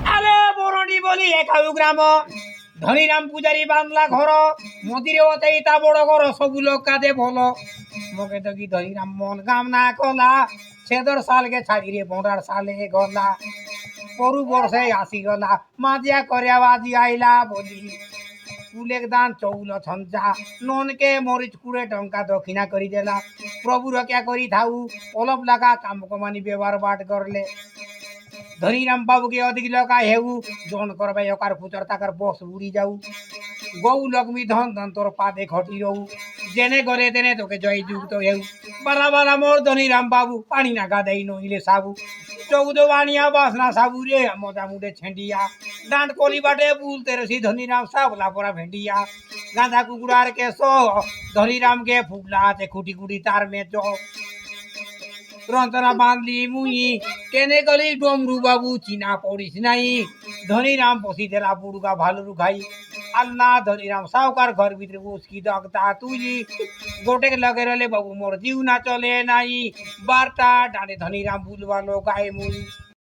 আরে বরণী বলি একাউ গ্রাম ধনীরাম পূজারি বাংলা ঘর মন্দিরে অতেই তা বড় ঘর সবু লোক কাঁদে বল মকে তো কি ধনীরাম মন কাম না কলা ছেদর সালকে ছাড়িরে বড়ার সালে গলা পরু বর্ষে আসি গলা মাজিয়া করে বাজি আইলা বলি কুলেক দান চৌল ছঞ্চা ননকে মরিচ কুড়ে টঙ্কা দক্ষিণা করি দেলা প্রভু রক্ষা করি থাউ অলপ লাগা কাম কমানি ব্যবহার বাট করলে ধনীরাম বাবুকে অধিক লকা হেউ জন করবে অকার ফুচর তাকার বস উড়ি যাও গৌ লক্ষ্মী ধন ধন তোর পাদে ঘটি রহু জেনে করে তেনে তোকে জয় যুক্ত হেউ বালা বালা মোর ধনীরাম বাবু পানি না গাদাই নইলে সাবু চৌদ বানিয়া বাসনা সাবু রে মজা মুডে ছেঁডিয়া ডাঁট কলি বাটে বুলতে রসি ধনীরাম সাবলা পরা ভেন্ডিয়া গাঁদা কুকুরার কেশ ধনীরামকে ফুগলা আছে খুঁটি খুঁটি তার মেচ রন্তনা বাঁধলি মুই কেনে গলি ডমরু বাবু চিনা পড়িস নাই ধনীরাম বসি দেলা বুড়ুগা ভালুরু খাই আল্লাহ ধনীরাম সাউকার ঘর ভিতরে উস্কি দগতা তুলি গোটে লগে রলে বাবু মোর জিউ না চলে নাই বারটা ডানে ধনীরাম বুলবালো গায়ে মুই